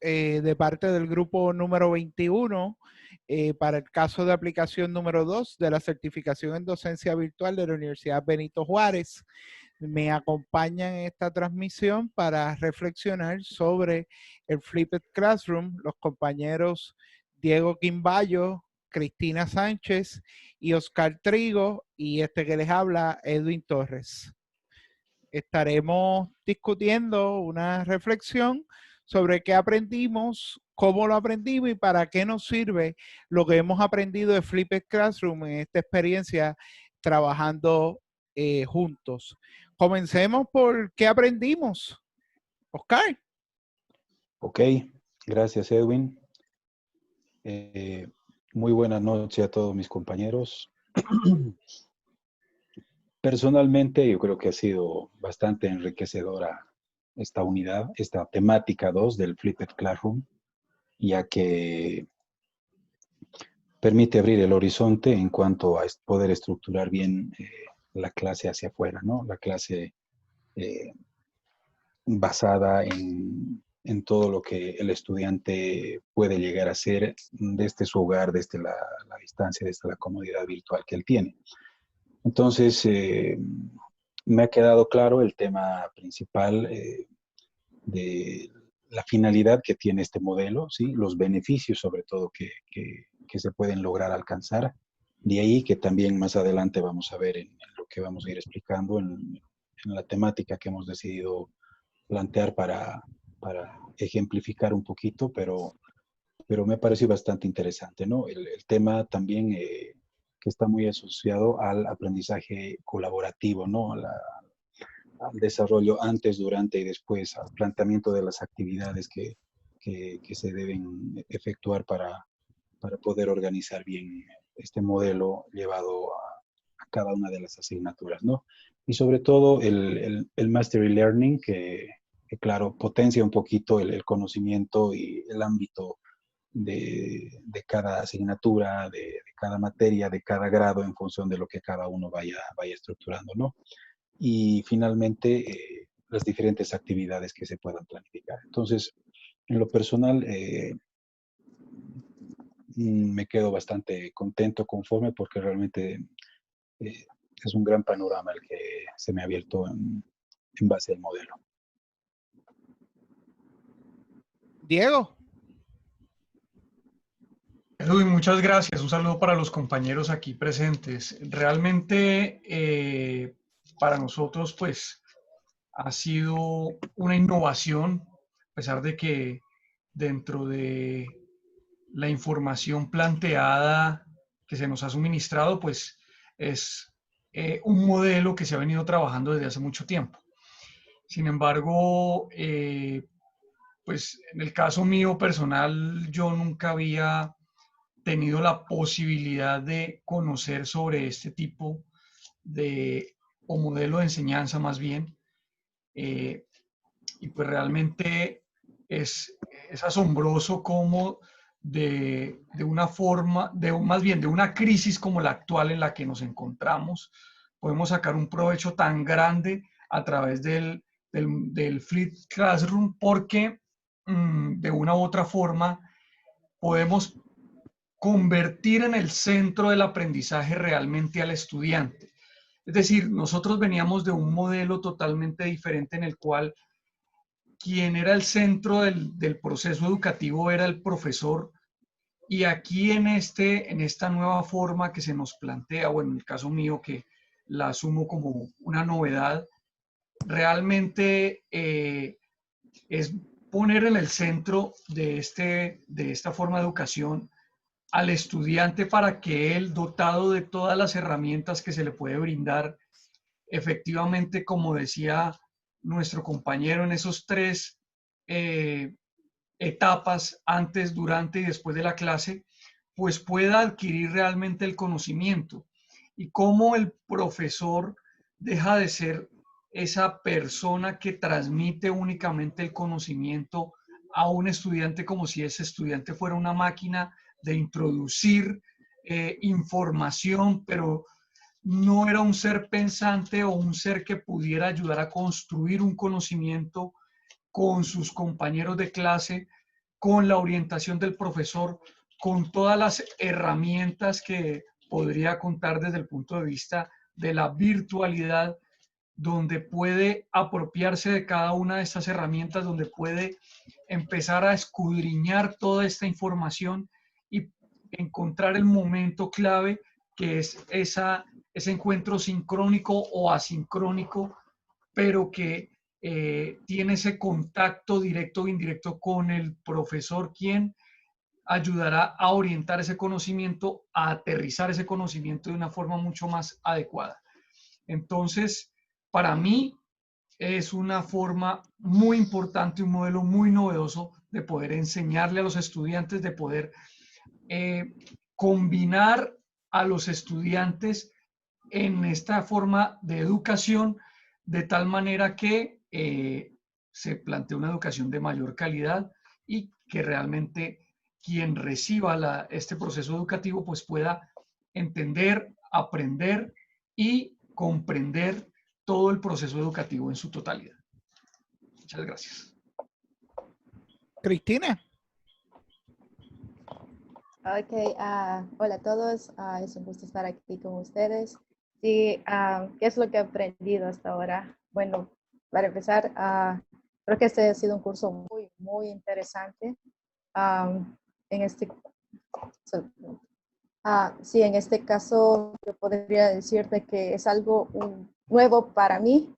de parte del grupo número 21 para el caso de aplicación número 2 de la certificación en docencia virtual de la Universidad Benito Juárez. Me acompañan en esta transmisión para reflexionar sobre el Flipped Classroom los compañeros Diego Quimbayo, Cristina Sánchez y Oscar Trigo, y este que les habla, Edwin Torres. Estaremos discutiendo una reflexión sobre qué aprendimos, cómo lo aprendimos y para qué nos sirve lo que hemos aprendido de Flipped Classroom en esta experiencia trabajando juntos. Comencemos por qué aprendimos. Oscar. Ok, gracias Edwin. Muy buenas noches a todos mis compañeros. Personalmente yo creo que ha sido bastante enriquecedora esta unidad, esta temática 2 del Flipped Classroom, ya que permite abrir el horizonte en cuanto a poder estructurar bien la clase hacia afuera, ¿no? La clase basada en todo lo que el estudiante puede llegar a hacer desde su hogar, desde la distancia, desde la comodidad virtual que él tiene. Entonces, me ha quedado claro el tema principal de la finalidad que tiene este modelo, ¿sí? Los beneficios sobre todo que se pueden lograr alcanzar. De ahí que también más adelante vamos a ver en lo que vamos a ir explicando en la temática que hemos decidido plantear para ejemplificar un poquito, pero me parece bastante interesante, ¿no? El tema también que está muy asociado al aprendizaje colaborativo, ¿no? Al desarrollo antes, durante y después, al planteamiento de las actividades que se deben efectuar para poder organizar bien este modelo llevado a cada una de las asignaturas, ¿no? Y sobre todo el Mastery Learning, que claro, potencia un poquito el conocimiento y el ámbito de cada asignatura, de cada materia, de cada grado en función de lo que cada uno vaya estructurando, ¿no? Y finalmente, las diferentes actividades que se puedan planificar. Entonces, en lo personal, me quedo bastante contento, conforme, porque realmente es un gran panorama el que se me ha abierto en base al modelo. Diego. Edwin, muchas gracias. Un saludo para los compañeros aquí presentes. Realmente para nosotros pues ha sido una innovación, a pesar de que dentro de la información planteada que se nos ha suministrado pues es un modelo que se ha venido trabajando desde hace mucho tiempo. Sin embargo, pues en el caso mío personal yo nunca había tenido la posibilidad de conocer sobre este tipo de, o modelo de enseñanza más bien, y pues realmente es asombroso cómo de una forma, más bien de una crisis como la actual en la que nos encontramos, podemos sacar un provecho tan grande a través del Flipped Classroom, porque de una u otra forma podemos convertir en el centro del aprendizaje realmente al estudiante. Es decir, nosotros veníamos de un modelo totalmente diferente en el cual quien era el centro del proceso educativo era el profesor, y aquí en esta nueva forma que se nos plantea, o en el caso mío que la asumo como una novedad, realmente es poner en el centro de esta forma de educación al estudiante, para que él, dotado de todas las herramientas que se le puede brindar, efectivamente, como decía nuestro compañero, en esos tres etapas, antes, durante y después de la clase, pues pueda adquirir realmente el conocimiento. Y cómo el profesor deja de ser esa persona que transmite únicamente el conocimiento a un estudiante, como si ese estudiante fuera una máquina de introducir información, pero no era un ser pensante o un ser que pudiera ayudar a construir un conocimiento con sus compañeros de clase, con la orientación del profesor, con todas las herramientas que podría contar desde el punto de vista de la virtualidad, donde puede apropiarse de cada una de estas herramientas, donde puede empezar a escudriñar toda esta información y encontrar el momento clave que es ese encuentro sincrónico o asincrónico, pero que tiene ese contacto directo o indirecto con el profesor, quien ayudará a orientar ese conocimiento, a aterrizar ese conocimiento de una forma mucho más adecuada. Entonces, para mí es una forma muy importante, un modelo muy novedoso de poder enseñarle a los estudiantes, de poder combinar a los estudiantes en esta forma de educación, de tal manera que se plantee una educación de mayor calidad y que realmente quien reciba este proceso educativo pues pueda entender, aprender y comprender todo el proceso educativo en su totalidad. Muchas gracias. Cristina. Ok, hola a todos, es un gusto estar aquí con ustedes. Sí, ¿qué es lo que he aprendido hasta ahora? Bueno, para empezar, creo que este ha sido un curso muy, muy interesante. En este, sí, en este caso yo podría decirte que es algo nuevo para mí,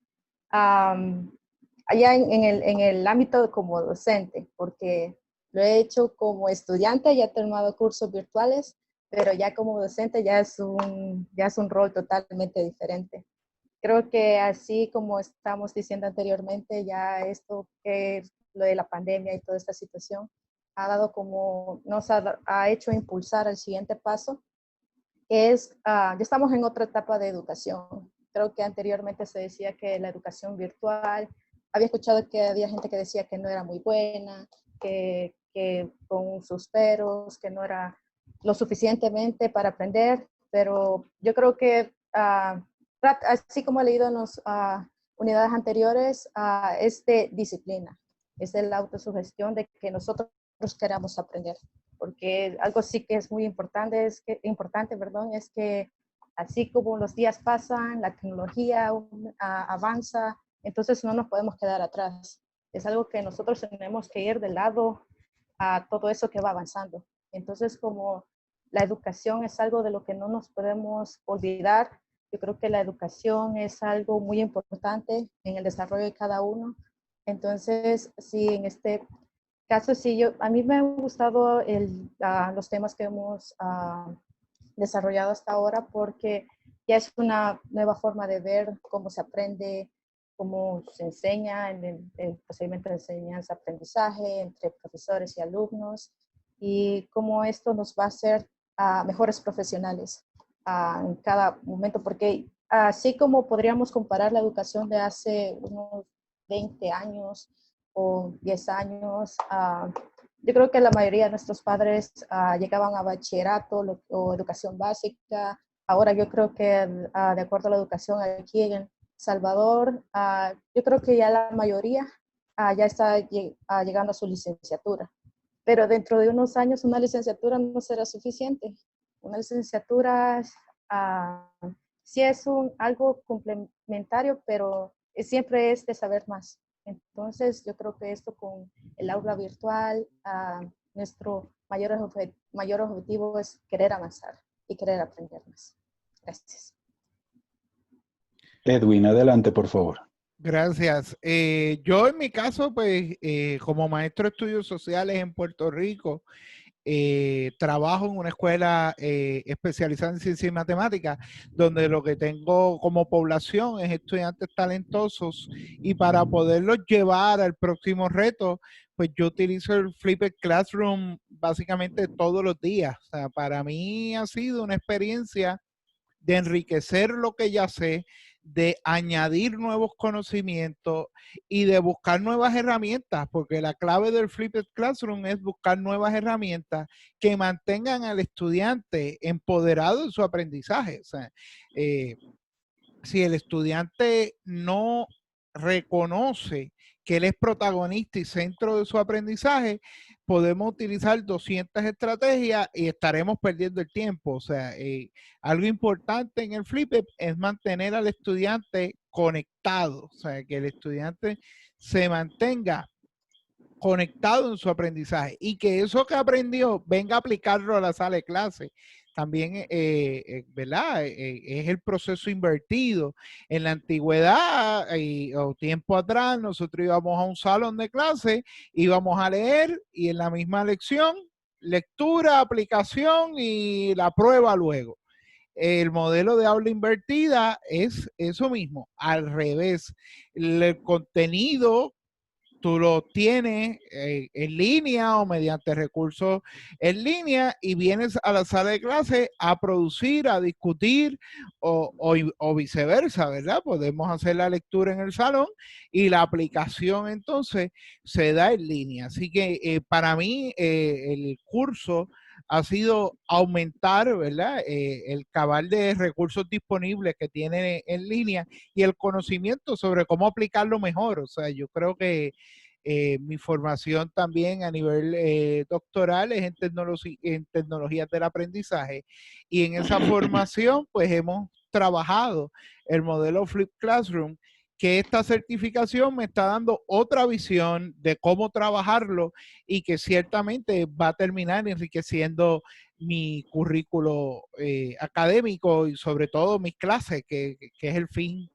allá en el ámbito como docente, porque lo he hecho como estudiante, ya he tomado cursos virtuales, pero ya como docente ya es un rol totalmente diferente. Creo que así como estamos diciendo anteriormente, ya esto que es lo de la pandemia y toda esta situación ha dado como, nos ha hecho impulsar el siguiente paso, que es, ya estamos en otra etapa de educación. Creo que anteriormente se decía que la educación virtual, había escuchado que había gente que decía que no era muy buena, que con sus peros, que no era lo suficientemente para aprender, pero yo creo que así como he leído en las unidades anteriores, es de disciplina, es de la autosugestión de que nosotros queramos aprender, porque algo sí que es muy importante, perdón, es que así como los días pasan, la tecnología avanza, entonces no nos podemos quedar atrás. Es algo que nosotros tenemos que ir de lado a todo eso que va avanzando. Entonces, como la educación es algo de lo que no nos podemos olvidar, yo creo que la educación es algo muy importante en el desarrollo de cada uno. Entonces, sí, en este caso, sí, a mí me han gustado los temas que hemos desarrollado hasta ahora, porque ya es una nueva forma de ver cómo se aprende, cómo se enseña en el procedimiento de enseñanza-aprendizaje entre profesores y alumnos, y cómo esto nos va a hacer mejores profesionales en cada momento, porque así como podríamos comparar la educación de hace unos 20 años o 10 años, yo creo que la mayoría de nuestros padres llegaban a bachillerato o educación básica. Ahora yo creo que de acuerdo a la educación aquí en Salvador, yo creo que ya la mayoría ya está llegando a su licenciatura. Pero dentro de unos años una licenciatura no será suficiente. Una licenciatura sí es algo complementario, pero siempre es de saber más. Entonces, yo creo que esto con el aula virtual, nuestro mayor objetivo es querer avanzar y querer aprender más. Gracias. Edwin, adelante, por favor. Gracias. Yo en mi caso, pues, como maestro de estudios sociales en Puerto Rico, trabajo en una escuela especializada en ciencia y matemáticas, donde lo que tengo como población es estudiantes talentosos, y para poderlos llevar al próximo reto, pues yo utilizo el Flipped Classroom básicamente todos los días. O sea, para mí ha sido una experiencia de enriquecer lo que ya sé, de añadir nuevos conocimientos y de buscar nuevas herramientas, porque la clave del Flipped Classroom es buscar nuevas herramientas que mantengan al estudiante empoderado en su aprendizaje. O sea, si el estudiante no reconoce que él es protagonista y centro de su aprendizaje, podemos utilizar 200 estrategias y estaremos perdiendo el tiempo. O sea, algo importante en el Flipper es mantener al estudiante conectado, o sea, que el estudiante se mantenga conectado en su aprendizaje y que eso que aprendió venga a aplicarlo a la sala de clase. También, ¿verdad? Es el proceso invertido. En la antigüedad o tiempo atrás, nosotros íbamos a un salón de clase, íbamos a leer y en la misma lección, lectura, aplicación y la prueba luego. El modelo de aula invertida es eso mismo, al revés. El contenido tú lo tienes en línea o mediante recursos en línea y vienes a la sala de clase a producir, a discutir o viceversa, ¿verdad? Podemos hacer la lectura en el salón y la aplicación entonces se da en línea. Así que para mí el curso ha sido aumentar, ¿verdad? El cabal de recursos disponibles que tiene en línea y el conocimiento sobre cómo aplicarlo mejor. O sea, yo creo que mi formación también a nivel doctoral es en tecnologías del aprendizaje y en esa formación pues hemos trabajado el modelo Flip Classroom, que esta certificación me está dando otra visión de cómo trabajarlo y que ciertamente va a terminar enriqueciendo mi currículo académico y sobre todo mis clases, que es el fin,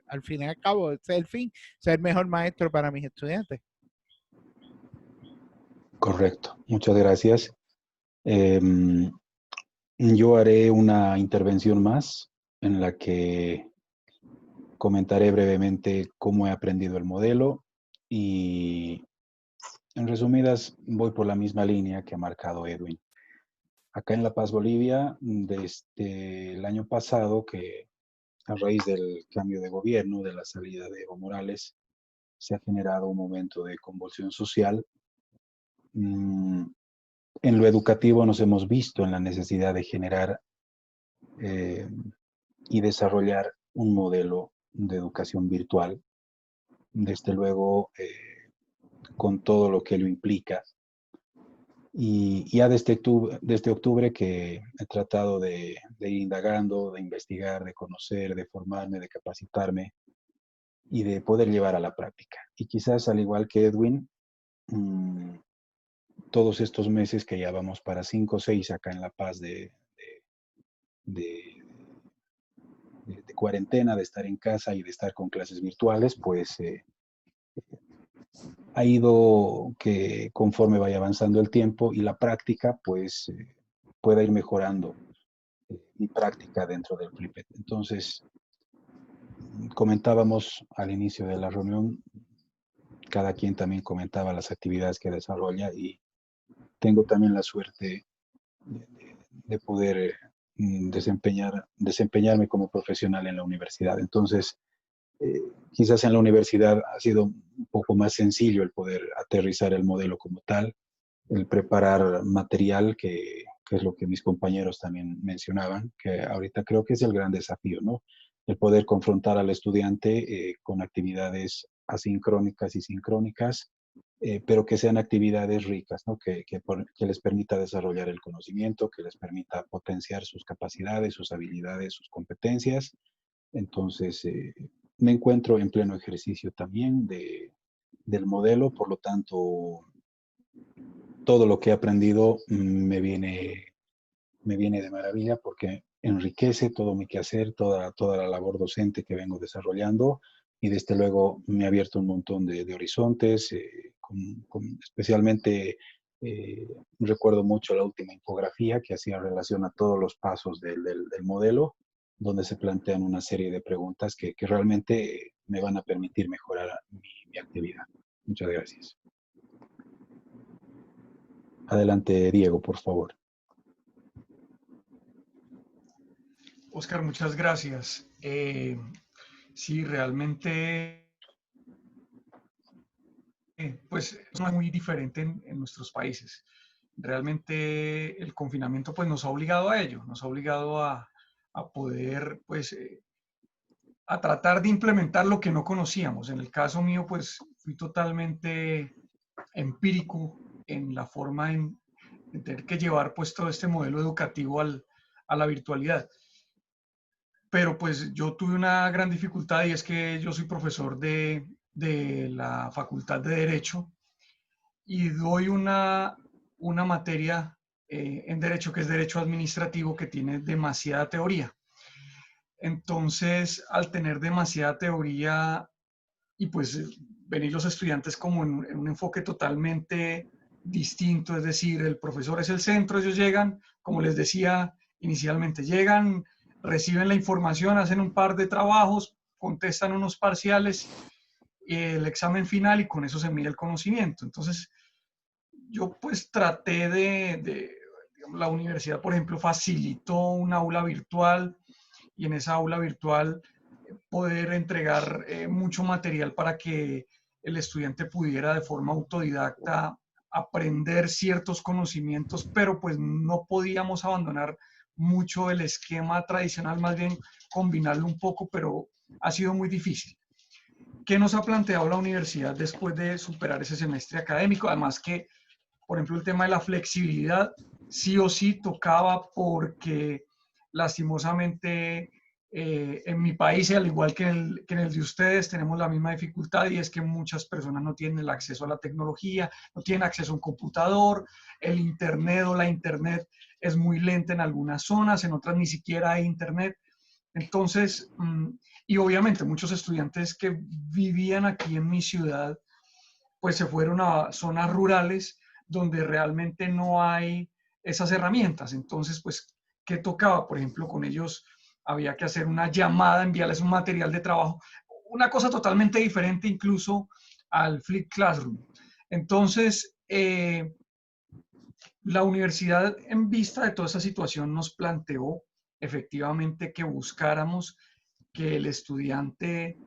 al fin y al cabo, ese es el fin, ser mejor maestro para mis estudiantes. Correcto, muchas gracias. Yo haré una intervención más en la que comentaré brevemente cómo he aprendido el modelo y en resumidas voy por la misma línea que ha marcado Edwin. Acá en La Paz, Bolivia, desde el año pasado, que a raíz del cambio de gobierno, de la salida de Evo Morales, se ha generado un momento de convulsión social. En lo educativo nos hemos visto en la necesidad de generar y desarrollar un modelo de educación virtual, desde luego con todo lo que lo implica. Y ya desde octubre que he tratado de ir indagando, de investigar, de conocer, de formarme, de capacitarme y de poder llevar a la práctica. Y quizás al igual que Edwin, todos estos meses que ya vamos para 5 o 6 acá en La Paz de cuarentena, de estar en casa y de estar con clases virtuales, pues ha ido que conforme vaya avanzando el tiempo y la práctica, pues pueda ir mejorando mi práctica dentro del Flipper. Entonces, comentábamos al inicio de la reunión, cada quien también comentaba las actividades que desarrolla y tengo también la suerte de poder desempeñarme como profesional en la universidad. Entonces, quizás en la universidad ha sido un poco más sencillo el poder aterrizar el modelo como tal, el preparar material, que es lo que mis compañeros también mencionaban, que ahorita creo que es el gran desafío, ¿no? El poder confrontar al estudiante con actividades asincrónicas y sincrónicas, pero que sean actividades ricas, ¿no? Que les permita desarrollar el conocimiento, que les permita potenciar sus capacidades, sus habilidades, sus competencias. Entonces, me encuentro en pleno ejercicio también del modelo, por lo tanto, todo lo que he aprendido me viene de maravilla porque enriquece todo mi quehacer, toda la labor docente que vengo desarrollando y desde luego me ha abierto un montón de horizontes, especialmente recuerdo mucho la última infografía que hacía relación a todos los pasos del modelo, donde se plantean una serie de preguntas que realmente me van a permitir mejorar mi actividad. Muchas gracias. Adelante, Diego, por favor. Oscar, muchas gracias. Sí, realmente, pues es muy diferente en nuestros países. Realmente el confinamiento pues nos ha obligado a ello, nos ha obligado a poder pues a tratar de implementar lo que no conocíamos. En el caso mío, pues fui totalmente empírico en la forma de tener que llevar pues todo este modelo educativo a la virtualidad. Pero pues yo tuve una gran dificultad y es que yo soy profesor de la Facultad de Derecho y doy una materia en Derecho que es Derecho Administrativo que tiene demasiada teoría. Entonces, al tener demasiada teoría y pues venir los estudiantes como en un enfoque totalmente distinto, es decir, el profesor es el centro, ellos llegan, como les decía inicialmente, llegan, reciben la información, hacen un par de trabajos, contestan unos parciales, el examen final y con eso se mide el conocimiento. Entonces, yo pues traté digamos, la universidad, por ejemplo, facilitó un aula virtual y en esa aula virtual poder entregar mucho material para que el estudiante pudiera de forma autodidacta aprender ciertos conocimientos, pero pues no podíamos abandonar mucho el esquema tradicional, más bien combinarlo un poco, pero ha sido muy difícil. ¿Qué nos ha planteado la universidad después de superar ese semestre académico? Además que, por ejemplo, el tema de la flexibilidad sí o sí tocaba porque lastimosamente en mi país, al igual que en el de ustedes, tenemos la misma dificultad y es que muchas personas no tienen el acceso a la tecnología, no tienen acceso a un computador, el internet o la internet es muy lenta en algunas zonas, en otras ni siquiera hay internet. Entonces, y obviamente muchos estudiantes que vivían aquí en mi ciudad, pues se fueron a zonas rurales donde realmente no hay esas herramientas. Entonces, pues, ¿qué tocaba? Por ejemplo, con ellos había que hacer una llamada, enviarles un material de trabajo, una cosa totalmente diferente incluso al Flip Classroom. Entonces, la universidad en vista de toda esa situación nos planteó efectivamente que buscáramos que el estudiante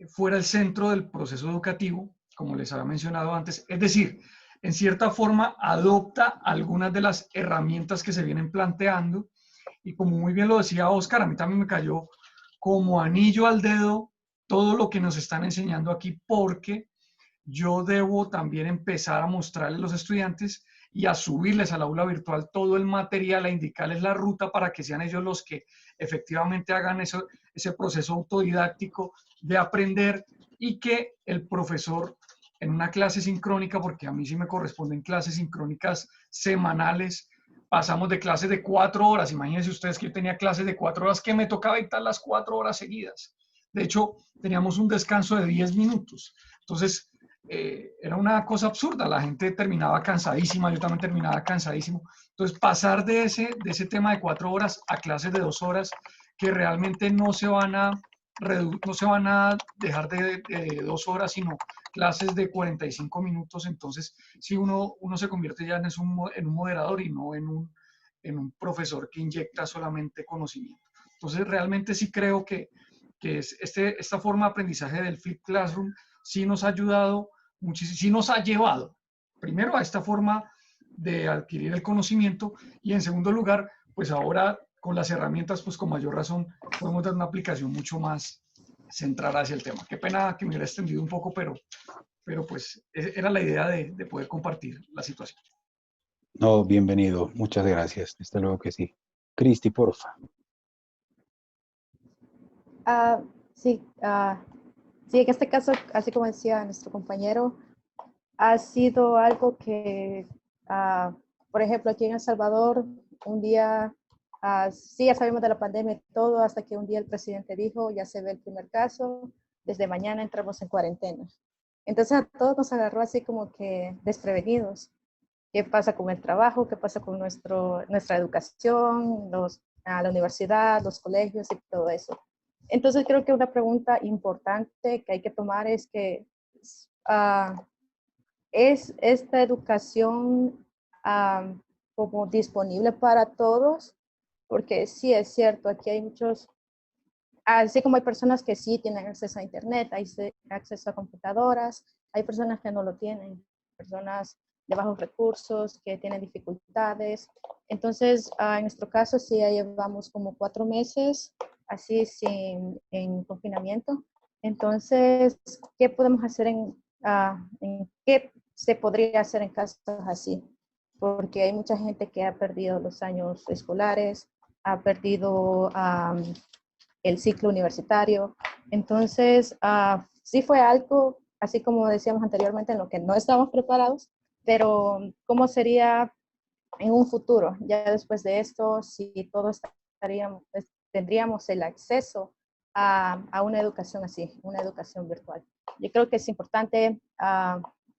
fuera el centro del proceso educativo, como les había mencionado antes, es decir, en cierta forma adopta algunas de las herramientas que se vienen planteando y como muy bien lo decía Oscar, a mí también me cayó como anillo al dedo todo lo que nos están enseñando aquí porque yo debo también empezar a mostrarles a los estudiantes y a subirles al aula virtual todo el material, a indicarles la ruta para que sean ellos los que efectivamente hagan ese proceso autodidáctico de aprender y que el profesor en una clase sincrónica, porque a mí sí me corresponden clases sincrónicas semanales, pasamos de clases de 4 horas, imagínense ustedes que yo tenía clases de 4 horas que me tocaba dictar las 4 horas seguidas. De hecho, teníamos un descanso de 10 minutos. Entonces, era una cosa absurda, la gente terminaba cansadísima, yo también terminaba cansadísimo. Entonces, pasar de ese tema de 4 horas a clases de 2 horas que realmente no se van a dejar de 2 horas, sino clases de 45 minutos. Entonces, si uno se convierte ya en un moderador y no en un profesor que inyecta solamente conocimiento. Entonces, realmente sí creo que esta forma de aprendizaje del Flip Classroom sí nos ha ayudado muchísimo, sí nos ha llevado, primero, a esta forma de adquirir el conocimiento y en segundo lugar, pues ahora con las herramientas, pues con mayor razón podemos dar una aplicación mucho más centrada hacia el tema. Qué pena que me hubiera extendido un poco, pero pues era la idea de poder compartir la situación. No, bienvenido. Muchas gracias. Desde luego que sí. Cristi, porfa. Sí, sí, en este caso, así como decía nuestro compañero, ha sido algo que, por ejemplo, aquí en El Salvador, un día, sí, ya sabemos de la pandemia y todo, hasta que un día el presidente dijo, ya se ve el primer caso, desde mañana entramos en cuarentena. Entonces a todos nos agarró así como que desprevenidos. ¿Qué pasa con el trabajo? ¿Qué pasa con nuestra educación, la universidad, los colegios y todo eso? Entonces creo que una pregunta importante que hay que tomar es que ¿es esta educación como disponible para todos? Porque sí es cierto, aquí hay muchos, así como hay personas que sí tienen acceso a internet, hay acceso a computadoras, hay personas que no lo tienen, personas de bajos recursos que tienen dificultades. Entonces, en nuestro caso sí ya llevamos como 4 meses así en confinamiento. Entonces, ¿qué podemos hacer en qué se podría hacer en casos así? Porque hay mucha gente que ha perdido los años escolares, ha perdido el ciclo universitario. Entonces, sí fue algo, así como decíamos anteriormente, en lo que no estábamos preparados, pero ¿cómo sería en un futuro? Ya después de esto, si todos tendríamos el acceso a una educación así, una educación virtual. Yo creo que es importante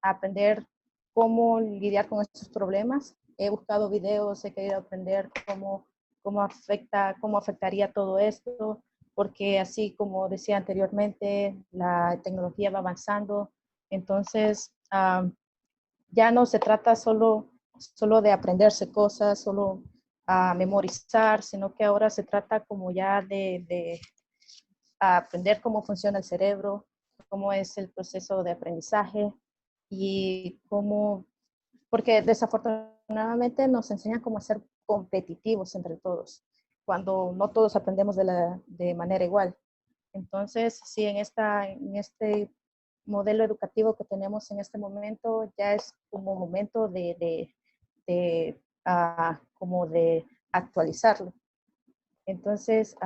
aprender cómo lidiar con estos problemas. He buscado videos, he querido aprender cómo afectaría todo esto, porque así como decía anteriormente, la tecnología va avanzando. Entonces, ya no se trata solo de aprenderse cosas, solo a memorizar, sino que ahora se trata como ya de aprender cómo funciona el cerebro, cómo es el proceso de aprendizaje y cómo, porque desafortunadamente nos enseñan cómo ser competitivos entre todos, cuando no todos aprendemos de manera igual. Entonces, sí, en este modelo educativo que tenemos en este momento, ya es como momento como de actualizarlo. Entonces,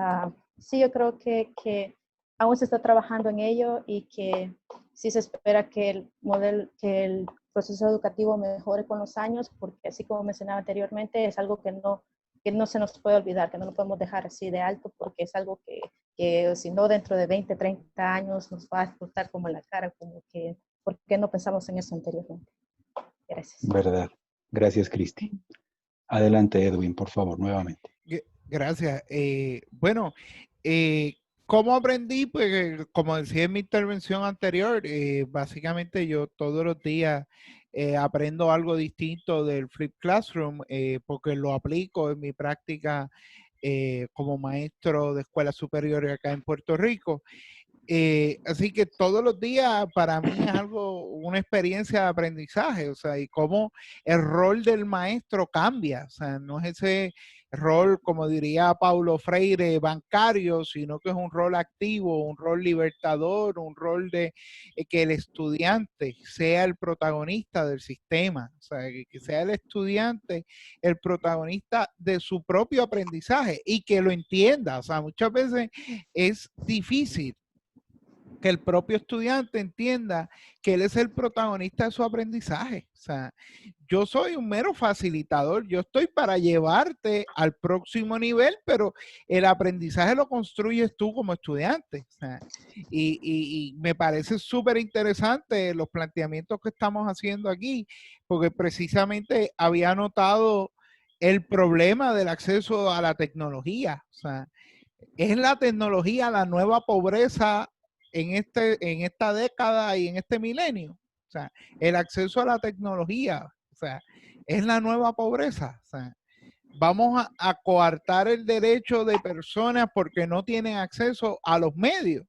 sí, yo creo que aún se está trabajando en ello y que sí se espera que el proceso educativo mejore con los años, porque así como mencionaba anteriormente, es algo que no se nos puede olvidar, que no lo podemos dejar así de alto, porque es algo que si no dentro de 20, 30 años nos va a explotar como en la cara, como que, ¿por qué no pensamos en eso anteriormente? Gracias. ¿Verdad? Gracias, Cristi. Adelante, Edwin, por favor, nuevamente. Gracias. Bueno, ¿cómo aprendí? Pues como decía en mi intervención anterior, básicamente yo todos los días aprendo algo distinto del Flip Classroom porque lo aplico en mi práctica como maestro de escuela superior acá en Puerto Rico. Así que todos los días para mí es una experiencia de aprendizaje, o sea, y cómo el rol del maestro cambia, o sea, no es ese rol, como diría Paulo Freire, bancario, sino que es un rol activo, un rol libertador, un rol de que el estudiante sea el protagonista del sistema, o sea, que sea el estudiante el protagonista de su propio aprendizaje y que lo entienda, o sea, muchas veces es difícil que el propio estudiante entienda que él es el protagonista de su aprendizaje. O sea, yo soy un mero facilitador, yo estoy para llevarte al próximo nivel, pero el aprendizaje lo construyes tú como estudiante. O sea, y me parece súper interesante los planteamientos que estamos haciendo aquí, porque precisamente había notado el problema del acceso a la tecnología. O sea, es la tecnología la nueva pobreza en esta década y en este milenio. O sea, el acceso a la tecnología, o sea, es la nueva pobreza. O sea, vamos a coartar el derecho de personas porque no tienen acceso a los medios.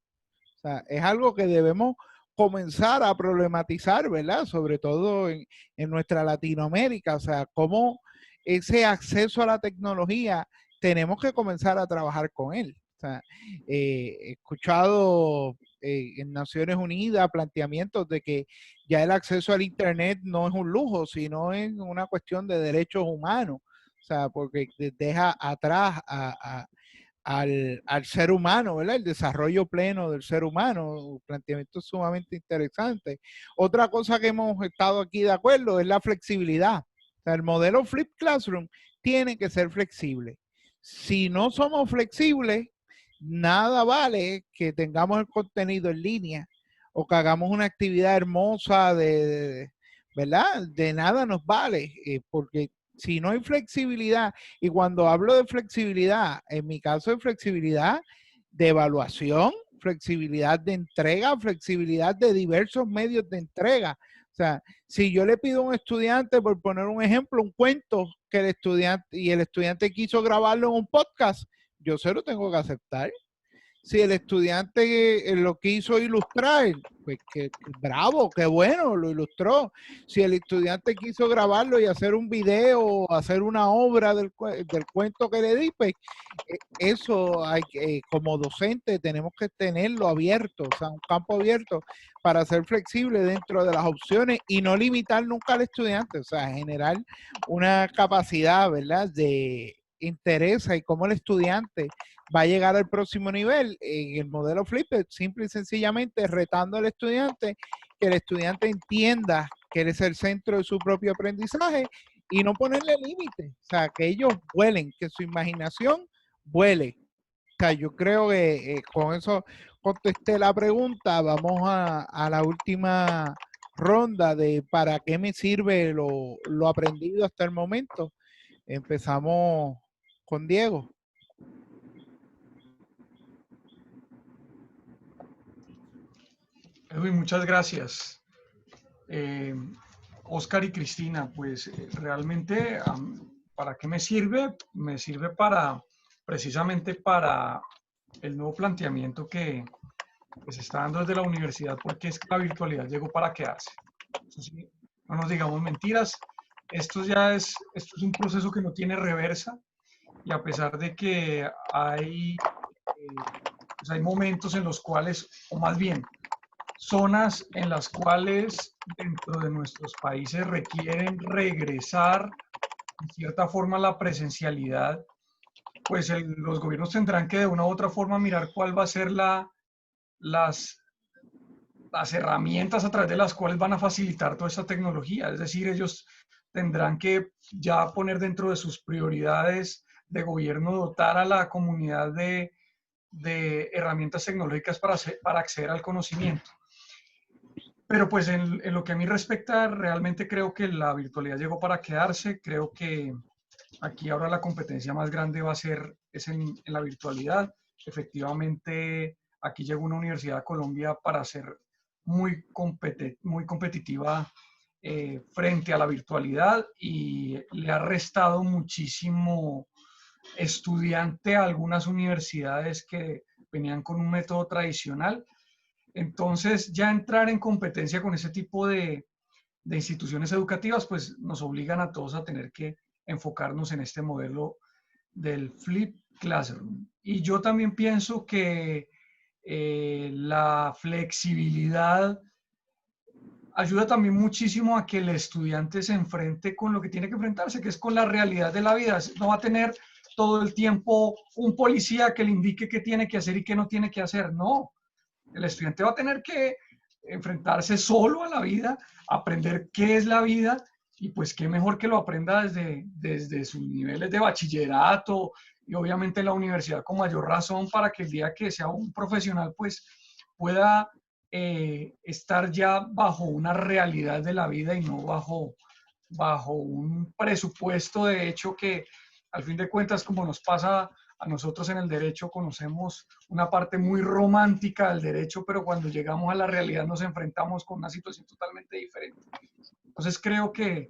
O sea, es algo que debemos comenzar a problematizar, ¿verdad? Sobre todo en nuestra Latinoamérica. O sea, cómo ese acceso a la tecnología tenemos que comenzar a trabajar con él. O sea, he escuchado en Naciones Unidas planteamientos de que ya el acceso al Internet no es un lujo, sino es una cuestión de derechos humanos. O sea, porque deja atrás al ser humano, ¿verdad? El desarrollo pleno del ser humano, un planteamiento sumamente interesante. Otra cosa que hemos estado aquí de acuerdo es la flexibilidad. O sea, el modelo Flip Classroom tiene que ser flexible. Si no somos flexibles, nada vale que tengamos el contenido en línea o que hagamos una actividad hermosa ¿verdad? De nada nos vale, porque si no hay flexibilidad, y cuando hablo de flexibilidad, en mi caso es flexibilidad de evaluación, flexibilidad de entrega, flexibilidad de diversos medios de entrega. O sea, si yo le pido a un estudiante, por poner un ejemplo, un cuento que el estudiante quiso grabarlo en un podcast, yo se lo tengo que aceptar. Si el estudiante lo quiso ilustrar, pues que bravo, qué bueno, lo ilustró. Si el estudiante quiso grabarlo y hacer un video, hacer una obra del cuento que le di, pues eso hay como docente tenemos que tenerlo abierto, o sea, un campo abierto para ser flexible dentro de las opciones y no limitar nunca al estudiante, o sea, generar una capacidad, ¿verdad?, de interés y cómo el estudiante va a llegar al próximo nivel. En el modelo Flipper, simple y sencillamente retando al estudiante, que el estudiante entienda que él es el centro de su propio aprendizaje y no ponerle límites, o sea, que ellos vuelen, que su imaginación vuele. O sea, yo creo que con eso contesté la pregunta. Vamos a la última ronda de para qué me sirve lo aprendido hasta el momento. Empezamos con Diego. Edwin, muchas gracias. Oscar y Cristina, pues realmente, ¿para qué me sirve? Me sirve precisamente para el nuevo planteamiento que se está dando desde la universidad, porque es que la virtualidad llegó para quedarse. Eso sí, no nos digamos mentiras, esto es un proceso que no tiene reversa, y a pesar de que pues hay momentos en los cuales, o más bien, zonas en las cuales dentro de nuestros países requieren regresar de cierta forma a la presencialidad, pues los gobiernos tendrán que de una u otra forma mirar cuál va a ser las, las herramientas a través de las cuales van a facilitar toda esta tecnología. Es decir, ellos tendrán que ya poner dentro de sus prioridades de gobierno dotar a la comunidad de herramientas tecnológicas para acceder al conocimiento. Pero pues en lo que a mí respecta, realmente creo que la virtualidad llegó para quedarse. Creo que aquí ahora la competencia más grande va a ser en la virtualidad. Efectivamente, aquí llegó una universidad a Colombia para ser muy competitiva frente a la virtualidad, y le ha restado muchísimo estudiante a algunas universidades que venían con un método tradicional. Entonces, ya entrar en competencia con ese tipo de instituciones educativas, pues nos obligan a todos a tener que enfocarnos en este modelo del Flip Classroom. Y yo también pienso que la flexibilidad ayuda también muchísimo a que el estudiante se enfrente con lo que tiene que enfrentarse, que es con la realidad de la vida. No va a tener todo el tiempo un policía que le indique qué tiene que hacer y qué no tiene que hacer. No, el estudiante va a tener que enfrentarse solo a la vida, aprender qué es la vida, y pues qué mejor que lo aprenda desde sus niveles de bachillerato y obviamente en la universidad con mayor razón, para que el día que sea un profesional pues pueda estar ya bajo una realidad de la vida y no bajo un presupuesto de hecho que al fin de cuentas, como nos pasa a nosotros en el derecho, conocemos una parte muy romántica del derecho, pero cuando llegamos a la realidad nos enfrentamos con una situación totalmente diferente. Entonces creo que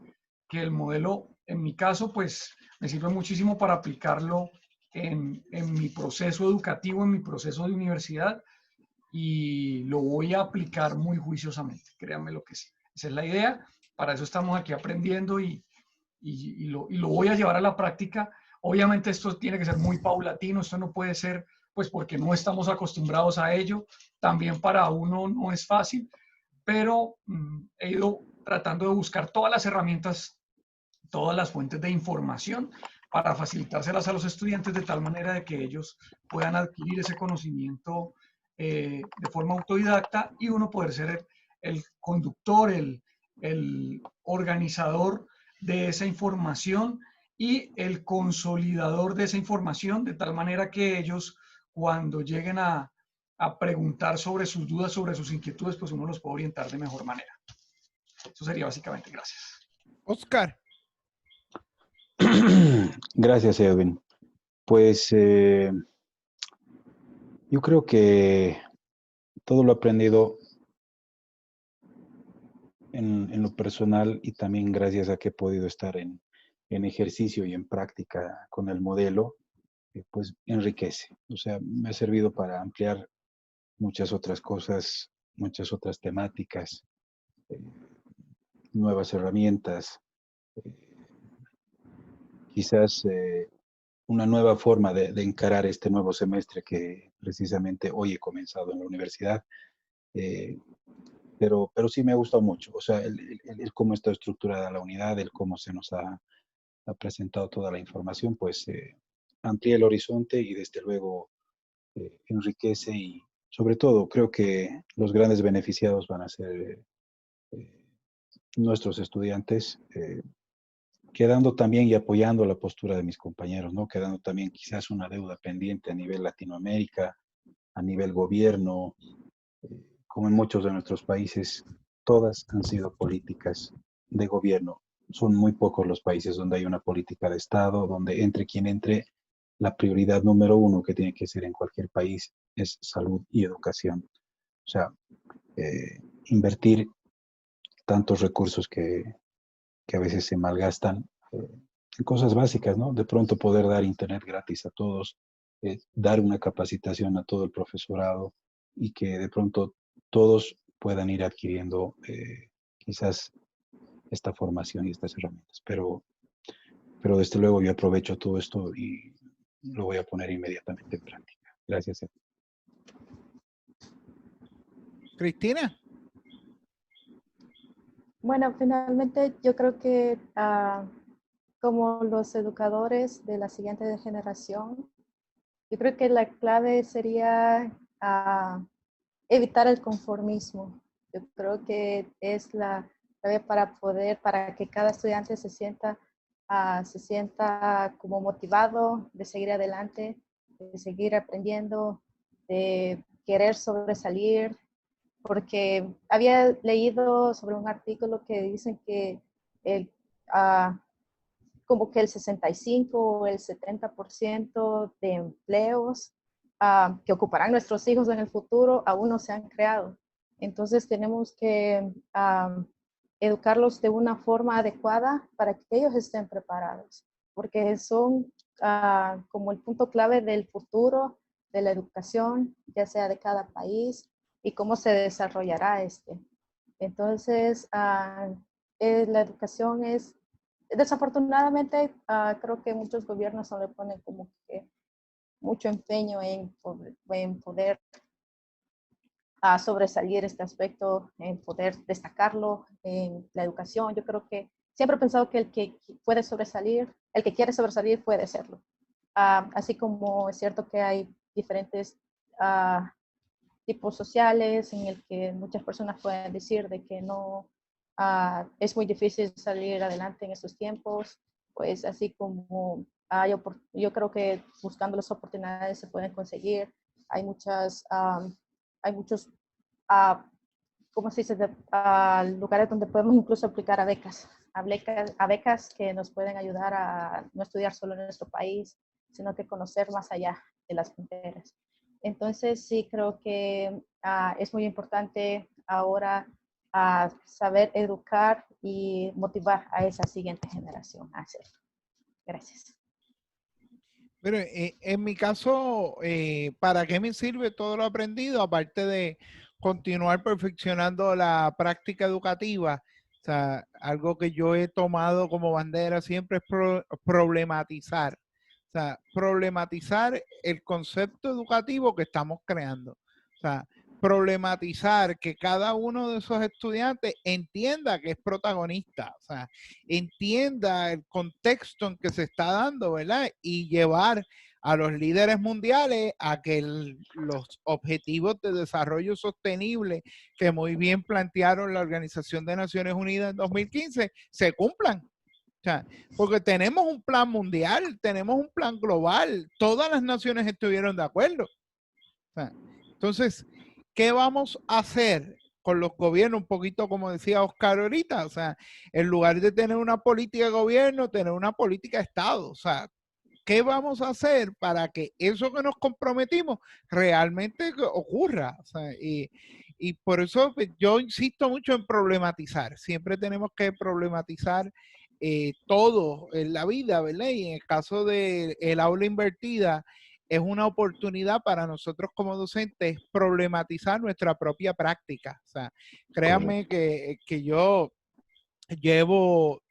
el modelo, en mi caso, pues me sirve muchísimo para aplicarlo en mi proceso educativo, en mi proceso de universidad, y lo voy a aplicar muy juiciosamente, créanme lo que sí. Esa es la idea, para eso estamos aquí aprendiendo y lo voy a llevar a la práctica. Obviamente esto tiene que ser muy paulatino, esto no puede ser pues porque no estamos acostumbrados a ello, también para uno no es fácil, pero he ido tratando de buscar todas las herramientas, todas las fuentes de información para facilitárselas a los estudiantes de tal manera de que ellos puedan adquirir ese conocimiento de forma autodidacta y uno poder ser el conductor, el organizador de esa información y el consolidador de esa información, de tal manera que ellos cuando lleguen a preguntar sobre sus dudas, sobre sus inquietudes, pues uno los puede orientar de mejor manera. Eso sería básicamente. Gracias. Oscar. Gracias, Edwin. Pues yo creo que todo lo aprendido en lo personal y también gracias a que he podido estar en ejercicio y en práctica con el modelo, pues enriquece. O sea, me ha servido para ampliar muchas otras cosas, muchas otras temáticas, eh, nuevas herramientas, quizás una nueva forma de encarar este nuevo semestre que precisamente hoy he comenzado en la universidad. eh, pero sí me ha gustado mucho, o sea, el cómo está estructurada la unidad, el cómo se nos ha presentado toda la información, pues amplía el horizonte y desde luego enriquece y sobre todo creo que los grandes beneficiados van a ser nuestros estudiantes, quedando también y apoyando la postura de mis compañeros, ¿no? Quedando también quizás una deuda pendiente a nivel Latinoamérica, a nivel gobierno, como en muchos de nuestros países, todas han sido políticas de gobierno. Son muy pocos los países donde hay una política de Estado, donde entre quien entre, la prioridad número uno que tiene que ser en cualquier país es salud y educación. O sea, invertir tantos recursos que a veces se malgastan en cosas básicas, ¿no? De pronto poder dar internet gratis a todos, dar una capacitación a todo el profesorado y que de pronto todos puedan ir adquiriendo quizás esta formación y estas herramientas. Pero desde luego yo aprovecho todo esto y lo voy a poner inmediatamente en práctica. Gracias. Cristina. Bueno, finalmente yo creo que como los educadores de la siguiente generación, yo creo que la clave sería evitar el conformismo. Yo creo que es la clave para que cada estudiante se sienta como motivado de seguir adelante, de seguir aprendiendo, de querer sobresalir, porque había leído sobre un artículo que dicen que el, uh, como que el 65 o el 70% de empleos que ocuparán nuestros hijos en el futuro aún no se han creado. Entonces tenemos que educarlos de una forma adecuada para que ellos estén preparados, porque son como el punto clave del futuro de la educación, ya sea de cada país y cómo se desarrollará este. Entonces, la educación es, desafortunadamente, creo que muchos gobiernos no le ponen como que mucho empeño en poder sobresalir este aspecto, en poder destacarlo en la educación. Yo creo que siempre he pensado que el que puede sobresalir, el que quiere sobresalir puede serlo. Así como es cierto que hay diferentes tipos sociales en el que muchas personas pueden decir de que no es muy difícil salir adelante en estos tiempos, pues así como yo creo que buscando las oportunidades se pueden conseguir. Hay muchos, ¿cómo se dice? Lugares donde podemos incluso aplicar a becas que nos pueden ayudar a no estudiar solo en nuestro país, sino que conocer más allá de las fronteras. Entonces, sí creo que es muy importante ahora saber educar y motivar a esa siguiente generación a hacerlo. Gracias. Pero en mi caso, ¿para qué me sirve todo lo aprendido? Aparte de continuar perfeccionando la práctica educativa, o sea, algo que yo he tomado como bandera siempre es problematizar. O sea, problematizar el concepto educativo que estamos creando. O sea, problematizar que cada uno de esos estudiantes entienda que es protagonista, o sea, entienda el contexto en que se está dando, ¿verdad? Y llevar a los líderes mundiales a que los objetivos de desarrollo sostenible que muy bien plantearon la Organización de Naciones Unidas en 2015 se cumplan. O sea, porque tenemos un plan mundial, tenemos un plan global, todas las naciones estuvieron de acuerdo. O sea, entonces, ¿qué vamos a hacer con los gobiernos? Un poquito como decía Oscar ahorita, o sea, en lugar de tener una política de gobierno, tener una política de Estado. O sea, ¿qué vamos a hacer para que eso que nos comprometimos realmente ocurra? O sea, y por eso yo insisto mucho en problematizar. Siempre tenemos que problematizar todo en la vida, ¿verdad? Y en el caso del aula invertida, es una oportunidad para nosotros como docentes problematizar nuestra propia práctica. O sea, créanme que yo llevo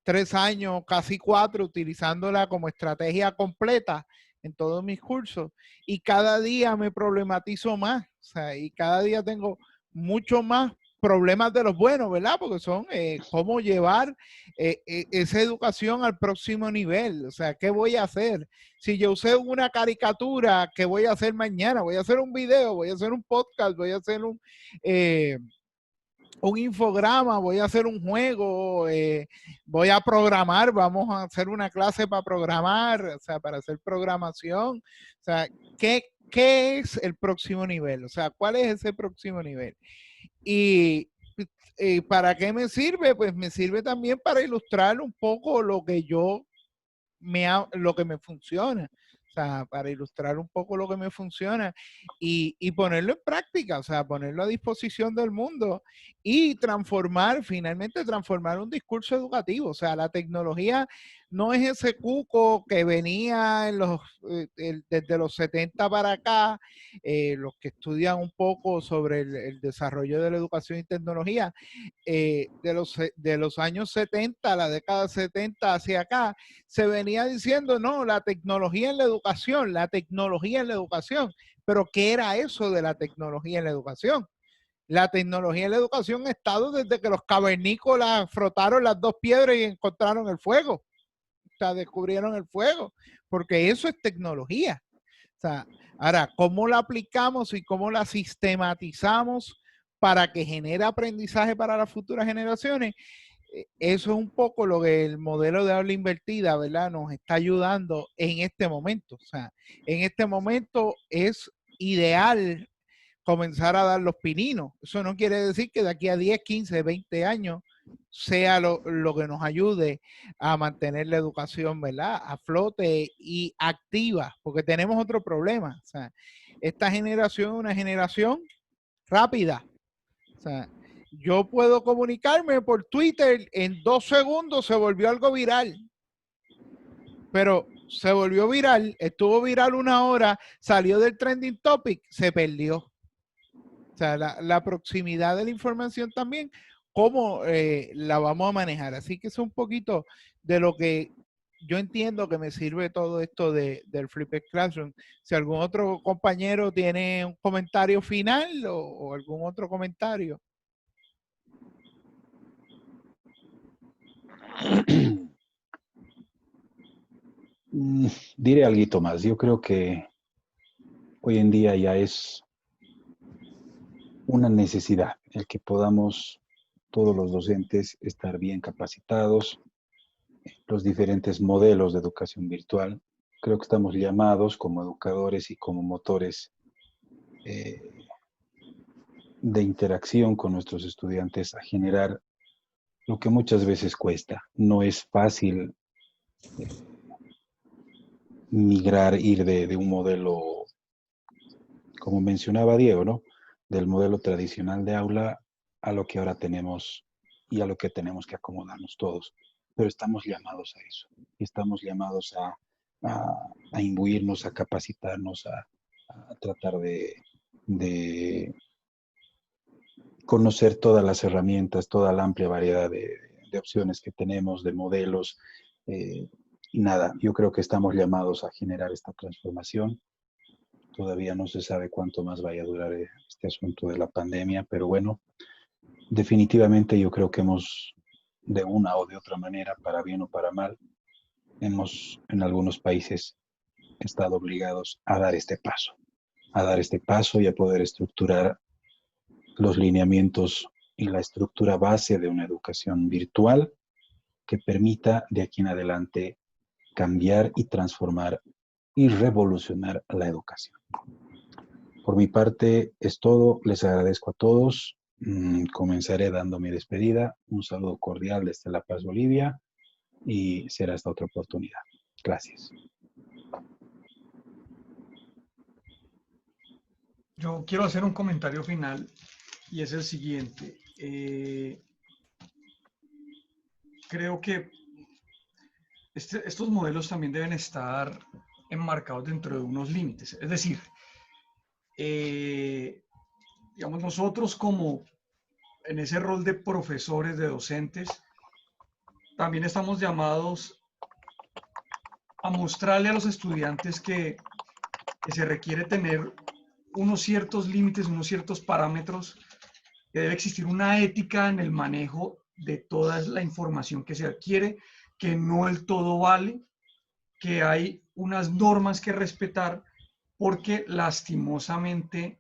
3 años, casi 4, utilizándola como estrategia completa en todos mis cursos y cada día me problematizo más, o sea, y cada día tengo mucho más problemas de los buenos, ¿verdad? Porque son cómo llevar esa educación al próximo nivel, o sea, ¿qué voy a hacer? Si yo usé una caricatura, ¿qué voy a hacer mañana? Voy a hacer un video, voy a hacer un podcast, voy a hacer un infograma, voy a hacer un juego, voy a programar, vamos a hacer una clase para programar, o sea, para hacer programación. O sea, ¿qué es el próximo nivel? O sea, ¿cuál es ese próximo nivel? Y ¿para qué me sirve? Pues me sirve también para ilustrar un poco lo que lo que me funciona. O sea, para ilustrar un poco lo que me funciona y ponerlo en práctica, o sea, ponerlo a disposición del mundo y finalmente transformar un discurso educativo. O sea, la tecnología no es ese cuco que venía desde los 70 para acá, los que estudian un poco sobre el desarrollo de la educación y tecnología, de los años 70, la década 70 hacia acá, se venía diciendo, no, la tecnología en la educación, la tecnología en la educación. Pero ¿qué era eso de la tecnología en la educación? La tecnología en la educación ha estado desde que los cavernícolas frotaron las 2 piedras y encontraron el fuego. O sea, descubrieron el fuego, porque eso es tecnología. O sea, ahora, ¿cómo la aplicamos y cómo la sistematizamos para que genere aprendizaje para las futuras generaciones? Eso es un poco lo que el modelo de aula invertida, ¿verdad? Nos está ayudando en este momento. O sea, en este momento es ideal comenzar a dar los pininos. Eso no quiere decir que de aquí a 10, 15, 20 años sea lo que nos ayude a mantener la educación, ¿verdad? A flote y activa, porque tenemos otro problema. O sea, esta generación es una generación rápida. O sea, yo puedo comunicarme por Twitter, en 2 segundos se volvió algo viral. Pero se volvió viral, estuvo viral 1 hora, salió del trending topic, se perdió. O sea, la proximidad de la información también, cómo la vamos a manejar. Así que es un poquito de lo que yo entiendo que me sirve todo esto del Flipped Classroom. Si algún otro compañero tiene un comentario final o algún otro comentario. Diré algo más. Yo creo que hoy en día ya es una necesidad el que podamos todos los docentes estar bien capacitados, los diferentes modelos de educación virtual. Creo que estamos llamados como educadores y como motores de interacción con nuestros estudiantes a generar lo que muchas veces cuesta. No es fácil migrar, ir de un modelo, como mencionaba Diego, ¿no? Del modelo tradicional de aula a lo que ahora tenemos y a lo que tenemos que acomodarnos todos. Pero estamos llamados a eso. Estamos llamados a imbuirnos, a capacitarnos, a tratar de conocer todas las herramientas, toda la amplia variedad de opciones que tenemos, de modelos. Y nada, yo creo que estamos llamados a generar esta transformación. Todavía no se sabe cuánto más vaya a durar este asunto de la pandemia, pero bueno, definitivamente yo creo que hemos, de una o de otra manera, para bien o para mal, hemos en algunos países estado obligados a dar este paso y a poder estructurar los lineamientos y la estructura base de una educación virtual que permita de aquí en adelante cambiar y transformar y revolucionar la educación. Por mi parte es todo, les agradezco a todos. Comenzaré dando mi despedida. Un saludo cordial desde La Paz, Bolivia, y será hasta otra oportunidad. Gracias. Yo quiero hacer un comentario final y es el siguiente. Creo que estos modelos también deben estar enmarcados dentro de unos límites. Es decir, digamos, nosotros como en ese rol de profesores, de docentes, también estamos llamados a mostrarle a los estudiantes que se requiere tener unos ciertos límites, unos ciertos parámetros, que debe existir una ética en el manejo de toda la información que se adquiere, que no el todo vale, que hay unas normas que respetar, porque lastimosamente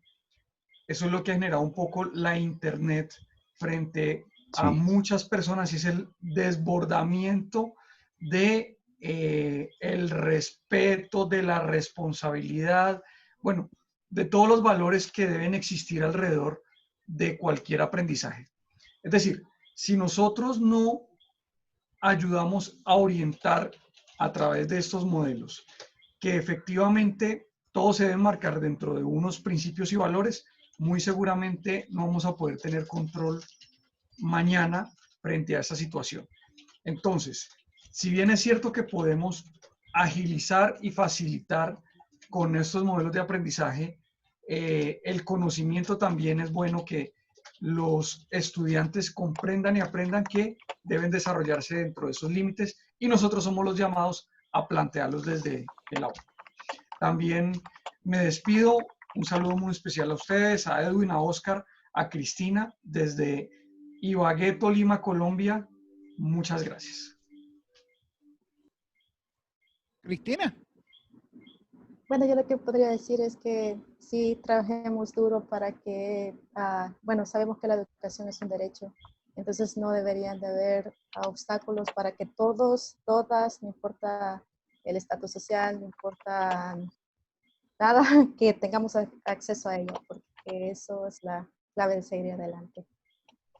eso es lo que ha generado un poco la Internet frente a Sí, muchas personas, y es el desbordamiento de el respeto, de la responsabilidad, bueno, de todos los valores que deben existir alrededor de cualquier aprendizaje. Es decir, si nosotros no ayudamos a orientar a través de estos modelos que efectivamente todo se debe marcar dentro de unos principios y valores, muy seguramente no vamos a poder tener control mañana frente a esa situación. Entonces, si bien es cierto que podemos agilizar y facilitar con estos modelos de aprendizaje, el conocimiento también es bueno que los estudiantes comprendan y aprendan que deben desarrollarse dentro de esos límites, y nosotros somos los llamados a plantearlos desde el aula. También me despido, un saludo muy especial a ustedes, a Edwin, a Oscar, a Cristina, desde Ibagué, Tolima, Colombia. Muchas gracias. Cristina. Bueno, yo lo que podría decir es que sí trabajemos duro para que, bueno, sabemos que la educación es un derecho, entonces no deberían de haber obstáculos para que todos, todas, no importa el estatus social, no importa nada, que tengamos acceso a ello, porque eso es la clave de seguir adelante.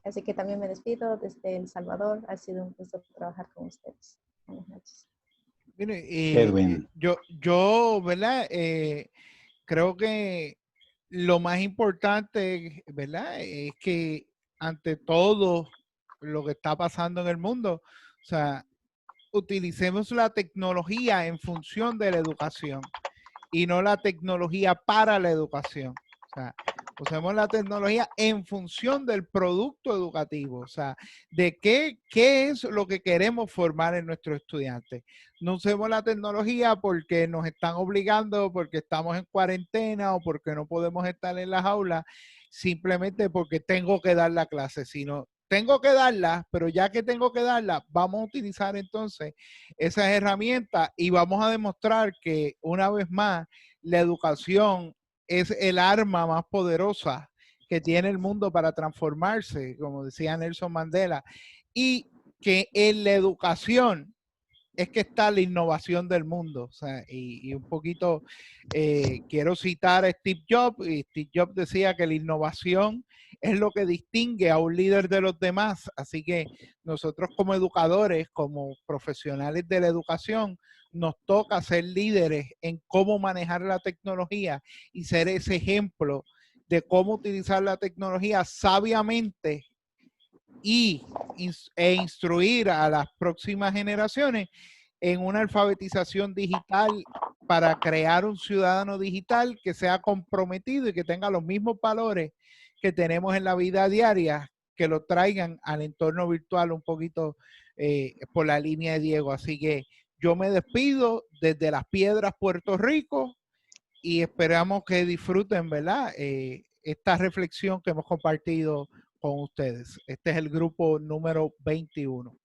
Así que también me despido desde El Salvador. Ha sido un gusto trabajar con ustedes. Buenas noches. Mire, Edwin, ¿verdad? Creo que lo más importante, ¿verdad? Es que ante todo lo que está pasando en el mundo, o sea, utilicemos la tecnología en función de la educación y no la tecnología para la educación. O sea, usemos la tecnología en función del producto educativo, o sea, de qué es lo que queremos formar en nuestros estudiantes. No usemos la tecnología porque nos están obligando, porque estamos en cuarentena o porque no podemos estar en las aulas, simplemente porque tengo que dar la clase, sino tengo que darla, pero ya que tengo que darla, vamos a utilizar entonces esas herramientas y vamos a demostrar que una vez más la educación es el arma más poderosa que tiene el mundo para transformarse, como decía Nelson Mandela, y que en la educación es que está la innovación del mundo. O sea, y un poquito quiero citar a Steve Jobs, y Steve Jobs decía que la innovación es lo que distingue a un líder de los demás. Así que nosotros como educadores, como profesionales de la educación, nos toca ser líderes en cómo manejar la tecnología y ser ese ejemplo de cómo utilizar la tecnología sabiamente e instruir a las próximas generaciones en una alfabetización digital para crear un ciudadano digital que sea comprometido y que tenga los mismos valores que tenemos en la vida diaria, que lo traigan al entorno virtual un poquito por la línea de Diego. Así que yo me despido desde Las Piedras, Puerto Rico, y esperamos que disfruten, ¿verdad? Esta reflexión que hemos compartido con ustedes. Este es el grupo número 21.